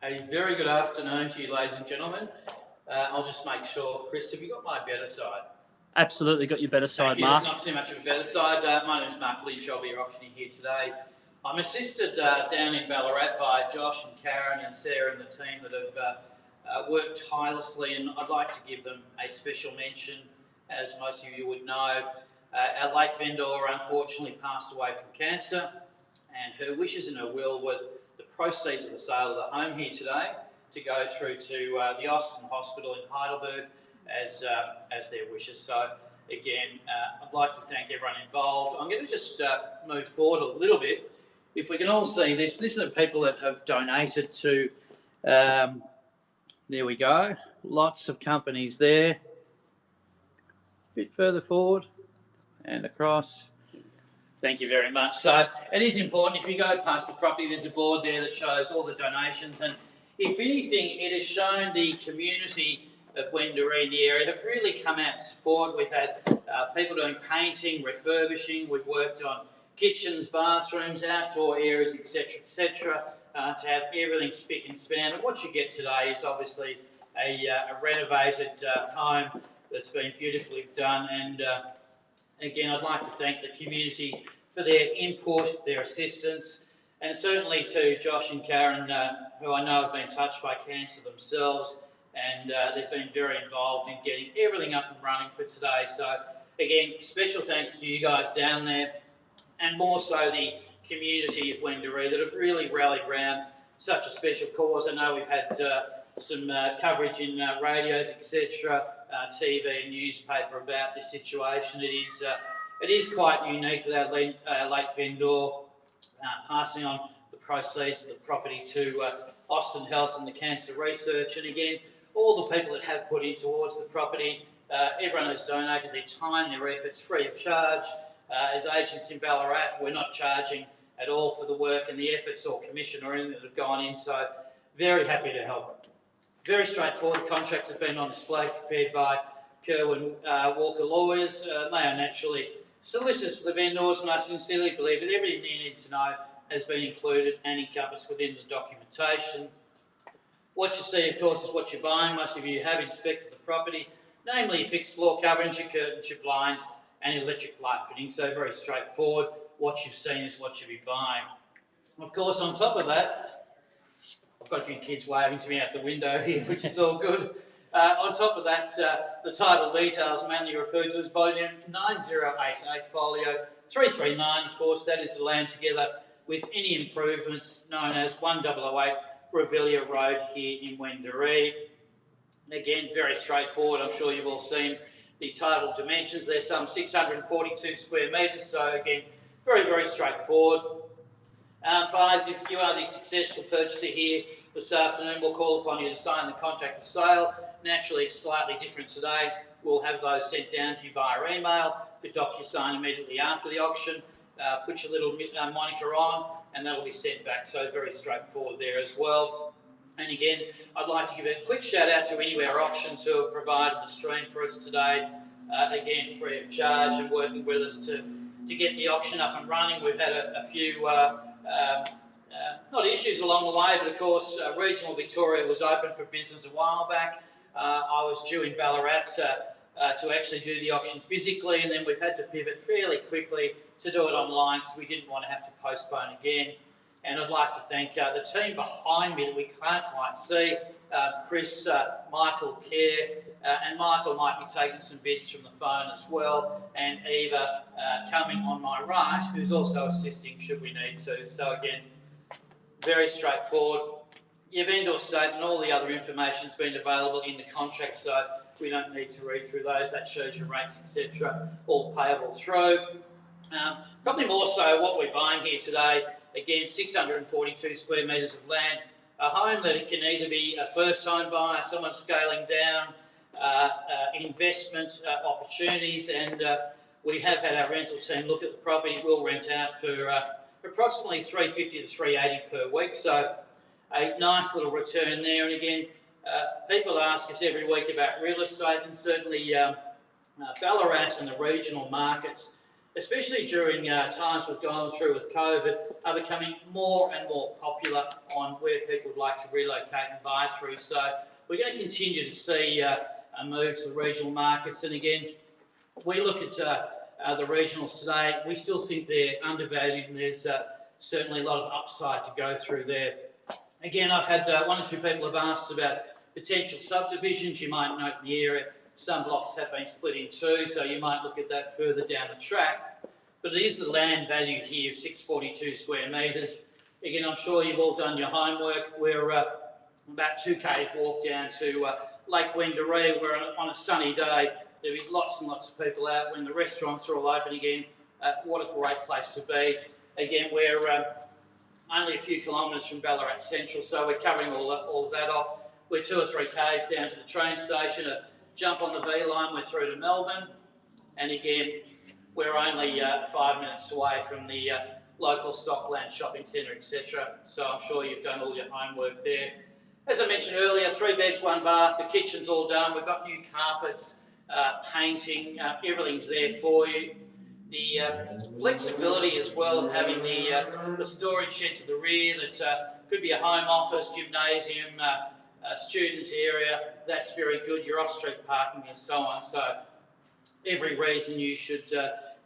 A very good afternoon to you, ladies and gentlemen. I'll just make sure, Chris, have you got my better side? Absolutely got your better side, Mark. There's not too much of a better side. My name's Mark Lynch. I'll be your auctioneer here today. I'm assisted down in Ballarat by Josh and Karen and Sarah and the team that have worked tirelessly, and I'd like to give them a special mention. As most of you would know, our late Wendouree unfortunately passed away from cancer, and her wishes in her will were the proceeds of the sale of the home here today to go through to the Austin Hospital in Heidelberg as their wishes. So again, I'd like to thank everyone involved. I'm going to just move forward a little bit. If we can all see this, these are the people that have donated to, there we go, lots of companies there. A bit further forward and across. Thank you very much. So it is important, if you go past the property, there's a board there that shows all the donations, and if anything, it has shown the community of Wendouree in the area have really come out and support. We've had people doing painting, refurbishing, we've worked on kitchens, bathrooms, outdoor areas, etc., to have everything spick and span. And what you get today is obviously a renovated home that's been beautifully done. And again, I'd like to thank the community for their input, their assistance, and certainly to Josh and Karen, who I know have been touched by cancer themselves, and they've been very involved in getting everything up and running for today. So again, special thanks to you guys down there, and more so the community of Wendouree that have really rallied around such a special cause. I know we've had some coverage in radios, etc., TV and newspaper about this situation. It is quite unique with our late Wendouree passing on the proceeds of the property to Austin Health and the cancer research. And again, all the people that have put in towards the property, everyone who's donated their time, their efforts, free of charge. As agents in Ballarat, we're not charging at all for the work and the efforts or commission or anything that have gone in, so very happy to help. Very straightforward. Contracts have been on display prepared by Kerwin Walker Lawyers. They are naturally solicitors for the vendors, and I sincerely believe that everything you need to know has been included and encompassed within the documentation. What you see, of course, is what you're buying. Most of you have inspected the property, namely your fixed floor coverings, your curtains, your blinds, and electric light fitting. So very straightforward. What you've seen is what you'll be buying. Of course, on top of that, I've got a few kids waving to me out the window here, which is all good. On top of that, the title details mainly referred to as volume 9088, folio 339. Of course, that is the land together with any improvements known as 1008 Grevillea Road here in Wendouree. Again, very straightforward. I'm sure you've all seen the title dimensions. They're some 642 square metres, so again, very, very straightforward. Buyers, if you are the successful purchaser here this afternoon, we'll call upon you to sign the contract of sale. Naturally, it's slightly different today. We'll have those sent down to you via email for DocuSign immediately after the auction. Put your little moniker on, and that'll be sent back, so very straightforward there as well. And again, I'd like to give a quick shout out to Anywhere Auctions who have provided the stream for us today. Again, free of charge, and working with us to get the auction up and running. We've had a few, not issues along the way, but of course, regional Victoria was open for business a while back. I was due in Ballarat to actually do the auction physically, and then we've had to pivot fairly quickly to do it online because we didn't want to have to postpone again. And I'd like to thank the team behind me that we can't quite see, Chris, Michael Kerr, and Michael might be taking some bids from the phone as well, and Eva coming on my right, who's also assisting should we need to. So again, very straightforward. Your vendor statement, all the other information has been available in the contract, so we don't need to read through those. That shows your rates, etc., all payable through. Probably more so what we're buying here today. Again, 642 square metres of land. A home that it can either be a first home buyer, someone scaling down, investment opportunities, and we have had our rental team look at the property. We'll rent out for approximately $350 to $380 per week, so a nice little return there. And again, people ask us every week about real estate, and certainly Ballarat and the regional markets especially during times we've gone through with COVID, are becoming more and more popular on where people would like to relocate and buy through. So we're going to continue to see a move to the regional markets. And again, we look at the regionals today, we still think they're undervalued, and there's certainly a lot of upside to go through there. Again, I've had one or two people have asked about potential subdivisions. You might note in the area some blocks have been split in two, so you might look at that further down the track. But it is the land value here of 642 square metres. Again, I'm sure you've all done your homework. We're about 2 k's walk down to Lake Wendouree, where on a sunny day there'll be lots and lots of people out when the restaurants are all open again. What a great place to be. Again, we're only a few kilometres from Ballarat Central, so we're covering all of that off. We're 2 or 3 k's down to the train station, a jump on the V line, we're through to Melbourne. And again, we're only 5 minutes away from the local Stockland shopping centre, etc. So I'm sure you've done all your homework there. As I mentioned earlier, 3 beds, 1 bath, the kitchen's all done, we've got new carpets, painting, everything's there for you. The flexibility as well of having the storage shed to the rear that could be a home office, gymnasium, students area, that's very good. Your off-street parking and so on. So every reason you should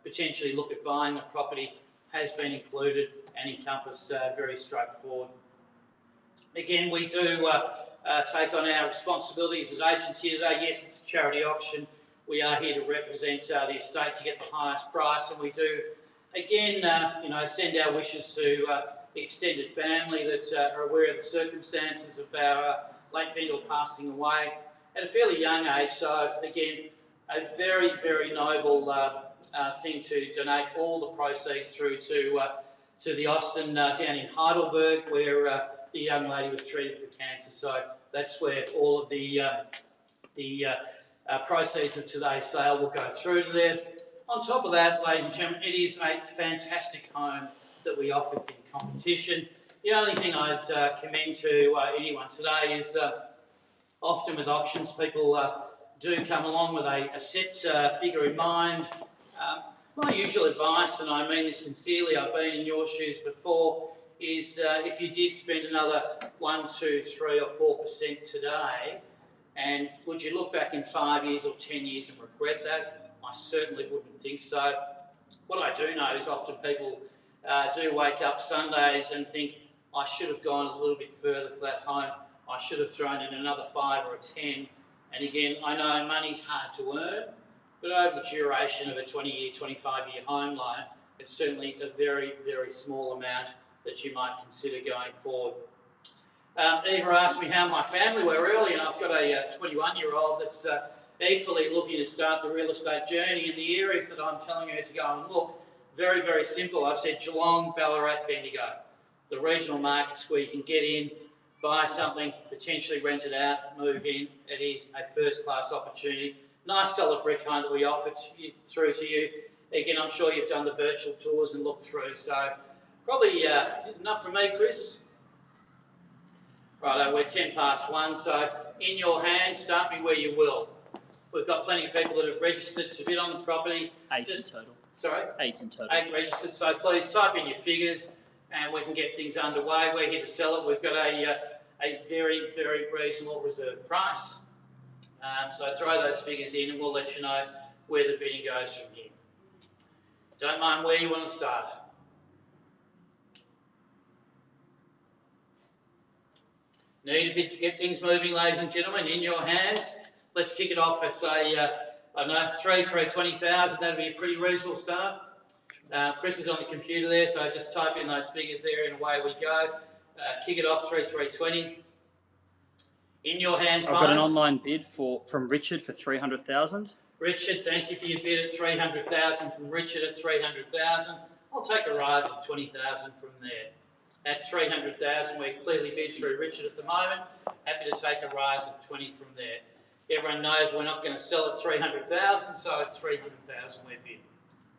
potentially look at buying the property has been included and encompassed, very straightforward. Again, we do take on our responsibilities as agents here today. Yes, it's a charity auction. We are here to represent the estate to get the highest price, and we do, again, send our wishes to the extended family that are aware of the circumstances of our late Wendouree passing away at a fairly young age. So again, a very, very noble thing to donate all the proceeds through to the Austin down in Heidelberg, where the young lady was treated for cancer. So that's where all of the proceeds of today's sale will go through to there. On top of that, ladies and gentlemen, it is a fantastic home that we offer in competition. The only thing I'd commend to anyone today is often with auctions, people do come along with a set figure in mind. My usual advice, and I mean this sincerely, I've been in your shoes before, is if you did spend another 1, 2, 3 or 4% today, and would you look back in 5 years or 10 years and regret that? I certainly wouldn't think so. What I do know is often people do wake up Sundays and think, I should have gone a little bit further for that home. I should have thrown in another 5 or a 10. And again, I know money's hard to earn, but over the duration of a 20-year, 25-year home loan, it's certainly a very, very small amount that you might consider going forward. Eva asked me how my family were early, and I've got a 21-year-old that's equally looking to start the real estate journey in the areas that I'm telling her to go and look. Very, very simple. I've said Geelong, Ballarat, Bendigo. The regional markets where you can get in, buy something, potentially rent it out, move in. It is a first-class opportunity. Nice solid brick home that we offer through to you. Again, I'm sure you've done the virtual tours and looked through, so probably enough from me, Chris. Righto, we're 1:10, so in your hands, start me where you will. We've got plenty of people that have registered to bid on the property. 8 in total. Sorry? 8 in total. 8 registered, so please type in your figures and we can get things underway. We're here to sell it. We've got a very, very reasonable reserve price. So throw those figures in and we'll let you know where the bidding goes from here. Don't mind where you want to start. Need a bit to get things moving, ladies and gentlemen, in your hands. Let's kick it off. It's I don't know, 320,000, that'd be a pretty reasonable start. Chris is on the computer there, so just type in those figures there and away we go. Kick it off, 320. In your hands, I've got an online bid from Richard for 300,000. Richard, thank you for your bid at 300,000 from Richard at 300,000. I'll take a rise of 20,000 from there. At 300,000, we're clearly bid through Richard at the moment. Happy to take a rise of 20 from there. Everyone knows we're not going to sell at 300,000, so at 300,000 we're bid.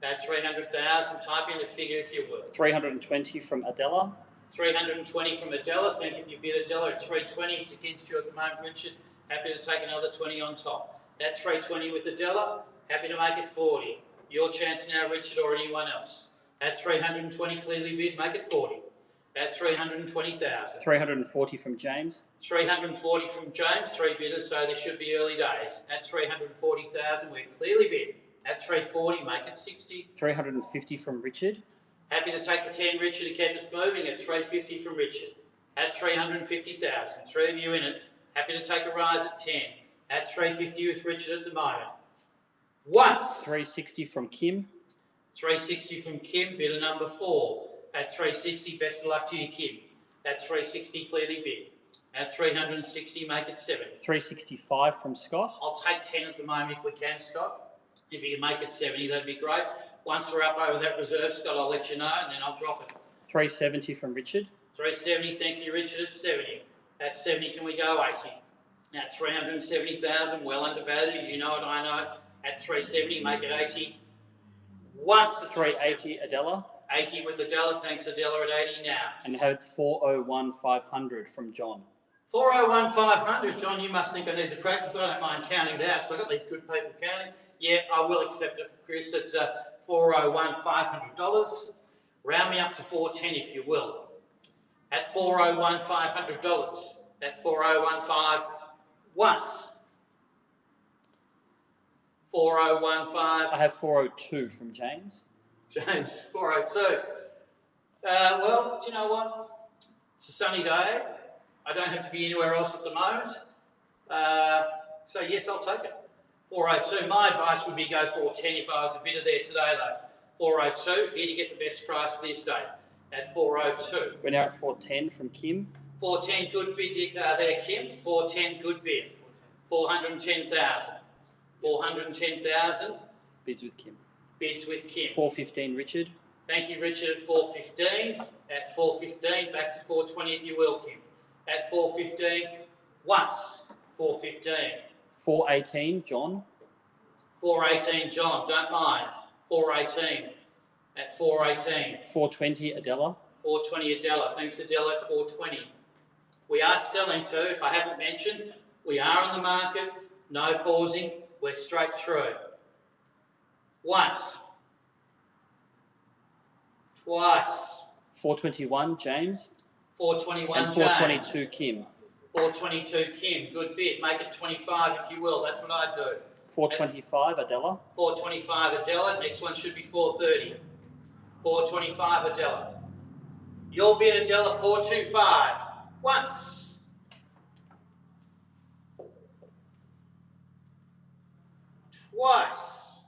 At 300,000, type in the figure if you will. 320 from Adela. 320 from Adela. Thank you for your bid, Adela. At 320, it's against you at the moment, Richard. Happy to take another 20 on top. At 320 with Adela, happy to make it 40. Your chance now, Richard, or anyone else. At 320, clearly bid, make it 40. At 320,000. 340 from James. 340 from James, 3 bidders, so this should be early days. At 340,000, we're clearly bid. At 340, make it 60. 350 from Richard. Happy to take the 10, Richard, to keep it moving. At 350 from Richard. At 350,000, 3 of you in it. Happy to take a rise at 10. At 350 with Richard at the moment. Once. 360 from Kim. 360 from Kim, bidder number 4. At 360, best of luck to you, Kim. At 360, clearly bid. At 360, make it 70. 365 from Scott. I'll take 10 at the moment if we can, Scott. If you can make it 70, that'd be great. Once we're up over that reserve, Scott, I'll let you know, and then I'll drop it. 370 from Richard. 370, thank you, Richard, at 70. At 70, can we go 80? At 370,000, well undervalued, you know it, I know. At 370, make it 80. Once at 380 Adela. 80 with Adela, thanks Adela at 80 now. And had 401 500 from John. 401 500, John, you must think I need to practice. I don't mind counting it out, so I've got these good people counting. Yeah, I will accept it, Chris, at $401 $500. Round me up to 410 if you will. At $401 $500. At 401 5 once. 401 5. I have 402 from James. James, 402. Well, do you know what? It's a sunny day. I don't have to be anywhere else at the moment. So yes, I'll take it. 402. My advice would be go 410 if I was a bidder there today though. 402, here to get the best price for this day. At 402. We're now at 410 from Kim. 410, good bid there, Kim. 410, good bid. 410,000. 410,000. Bids with Kim. Bids with Kim. 415 Richard. Thank you, Richard, at 415. At 415, back to 420 if you will, Kim. At 415, once. 415. 418 John. 418, John, don't mind. 418. At 418. 420 Adela. 420 Adela. Thanks, Adela, at 420. We are selling too, if I haven't mentioned. We are on the market. No pausing. We're straight through. Once. Twice. 421 James. 421 and 422 Kim. 422 Kim. Good bid. Make it 25 if you will. That's what I'd do. 425 Adela. 425 Adela. Next one should be 430. 425 Adela. Your bid, Adela, 425. Once. Twice.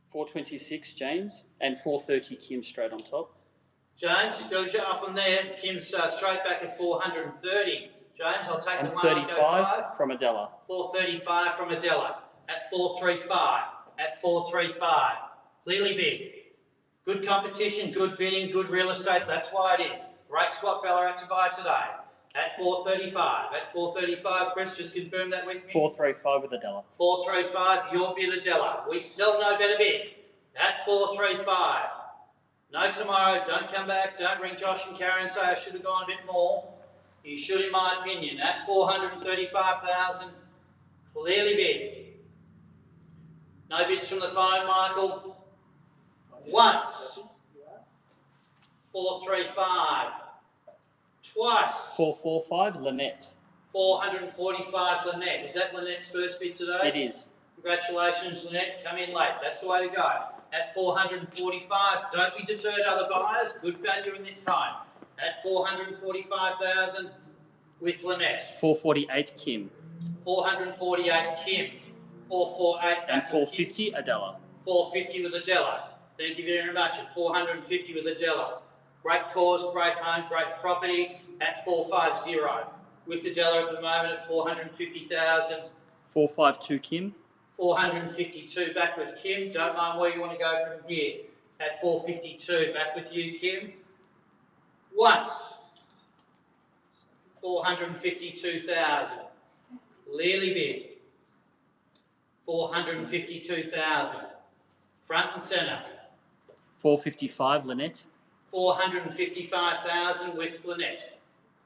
426 James and 430 Kim straight on top. James, you've got to up on there. Kim's straight back at 430. James, I'll take And the one. 35 from Adela. 435 from Adela. At 435. At 435. Clearly bid. Good competition, good bidding, good real estate. That's why it is. Great spot Ballarat to buy today. At 435. At 435, Chris, just confirm that with me. 435 with Adela. 435, your bid, Adela. We sell no better bid. At 435. No tomorrow, don't come back, don't ring Josh and Karen and say I should have gone a bit more. You should, in my opinion. At 435,000, clearly bid. No bids from the phone, Michael. Once. 435. Twice. 445 Lynette. 445 Lynette. Is that Lynette's first bid today? It is. Congratulations, Lynette. Come in late. That's the way to go. At 445, don't be deterred, other buyers. Good value in this time. At 445,000 with Lynette. 448 Kim. 448 Kim. 448 And 450 Adela. 450 with Adela. Thank you very much. At 450 with Adela. Great cause, great home, great property. At 450 with Adela at the moment at 450,000. 452 Kim. 452 back with Kim. Don't mind where you want to go from here. At 452 back with you, Kim. Once. 452,000. Clearly bid. 452,000. Front and centre. 455 Lynette. 455,000 with Lynette.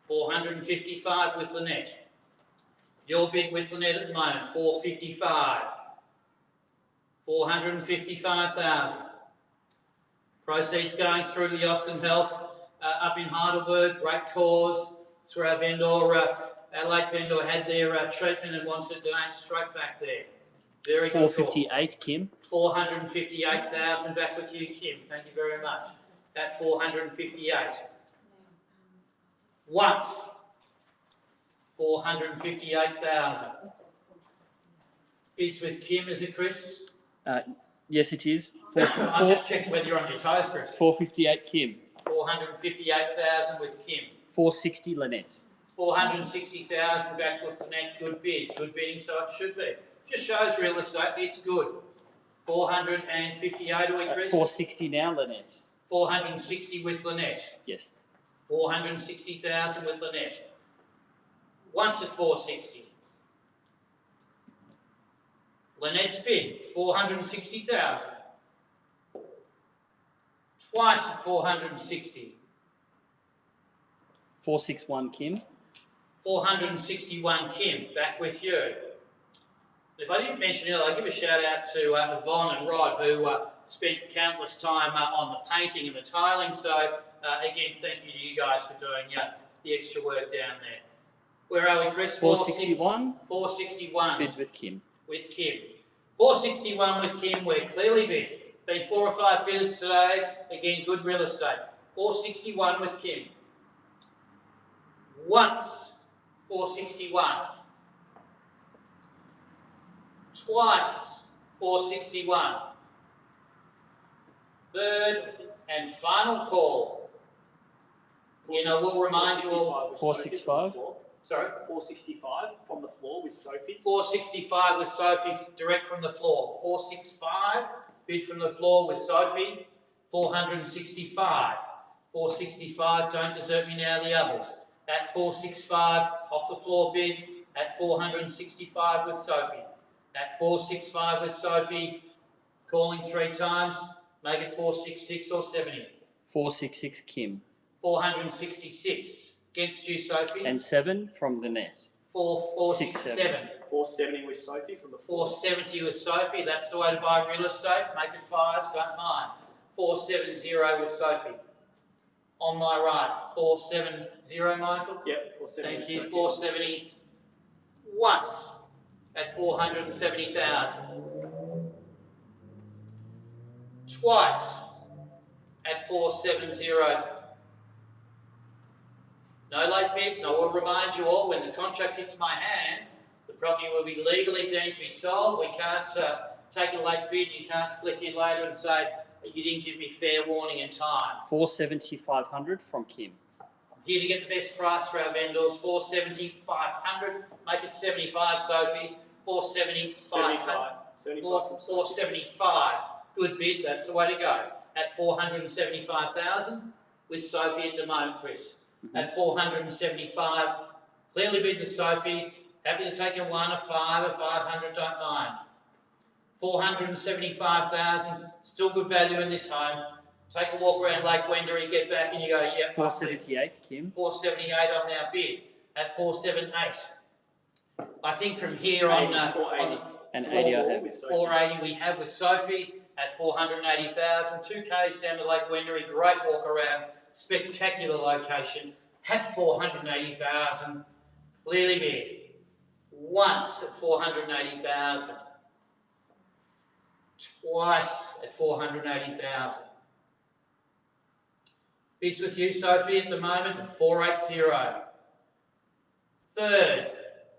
455 with Lynette. Your bid with Lynette at the moment, 455. 455,000. Proceeds going through to the Austin Health up in Heidelberg. Great cause. It's where our vendor, our late vendor, had their treatment and wanted to donate straight back there. Very good. 458, Kim. 458,000 back with you, Kim. Thank you very much. At 458. Once. 458,000. Bids with Kim, is it, Chris? Yes, it is. I'm just checking whether you're on your toes, Chris. 458, Kim. 458,000 with Kim. 460, Lynette. 460,000 back with Lynette. Good bid. Good bidding, so it should be. Just shows real estate. It's good. 458, are we, Chris? 460 now, Lynette. 460 with Lynette. Yes. 460,000 with Lynette. Once at 460. Lynette's bid, 460,000. Twice at 460. 461, Kim. 461, Kim, back with you. If I didn't mention earlier, I'll give a shout out to Yvonne and Rod, who spent countless time on the painting and the tiling. So, again, thank you to you guys for doing the extra work down there. Where are we, Chris? 461. 461. Bids with Kim. With Kim. 461 with Kim, we're clearly bid. Been 4 or 5 bidders today. Again, good real estate. 461 with Kim. Once, 461. Twice, 461. Third and final call. You know, we'll remind you all. 465. Sorry? 465 from the floor with Sophie. 465 with Sophie, direct from the floor. 465, bid from the floor with Sophie. 465. 465, don't desert me now, the others. At 465, off the floor bid. At 465 with Sophie. At 465 with Sophie, calling 3 times. Make it 466 or 70. 466, Kim. 466. Against you, Sophie. And 7 from Lynette. 467. 470 with Sophie from the floor. 470 with Sophie. That's the way to buy real estate. Make it 5s, don't mind. 470 with Sophie. On my right. 470, Michael. Yep. 470. Thank you. Sophie. 470 once at 470,000. Twice at 470. No late bids. And I will remind you all, when the contract hits my hand, the property will be legally deemed to be sold. We can't take a late bid. You can't flick in later and say, you didn't give me fair warning in time. 470,500 from Kim. I'm here to get the best price for our vendors. 470,500. Make it 75, Sophie. 470,500. 475. Good bid. That's the way to go. At 475,000 with Sophie at the moment, Chris. At 475, clearly bid to Sophie. Happy to take a 1, a 5, a 500, don't mind. 475,000, still good value in this home. Take a walk around Lake Wendouree, get back and you go, yeah. 478, Kim. 478 on our bid. At 478. I think from here on, 480. And 80 I have. 480 we have with Sophie at 480,000. 2Ks down to Lake Wendouree, great walk around. Spectacular location at 480,000. Clearly bid. Once at 480,000. Twice at 480,000. Bids with you, Sophie, at the moment, 480. Third,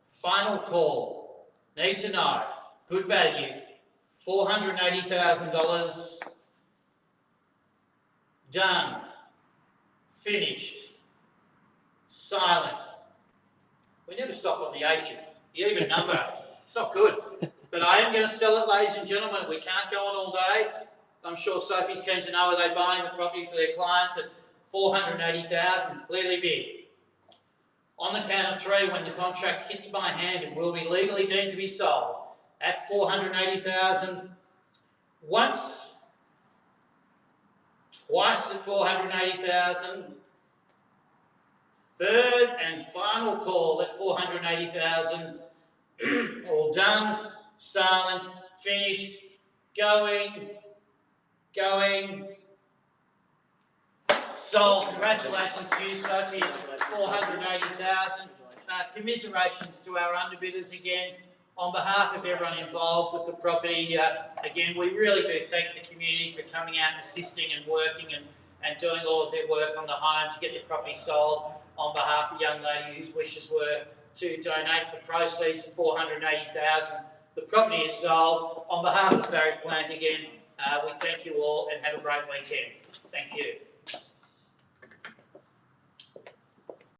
final call. Need to know. Good value. $480,000. Done. Finished. Silent. We never stop on the 80. The even number. It's not good. But I am going to sell it, ladies and gentlemen. We can't go on all day. I'm sure Sophie's keen to know, are they buying the property for their clients at 480,000? Clearly bid. On the count of 3, when the contract hits my hand, it will be legally deemed to be sold at 480,000. Once. Twice at 480,000. Third and final call at 480,000. All done, silent, finished, Going. Sold. Congratulations to you, Sophie, at 480,000. Commiserations to our underbidders again. On behalf of everyone involved with the property, again, we really do thank the community for coming out and assisting and working and doing all of their work on the home to get the property sold on behalf of the young lady whose wishes were to donate the proceeds of 480,000. The property is sold. On behalf of Barry Plant again, we thank you all and have a great weekend. Thank you.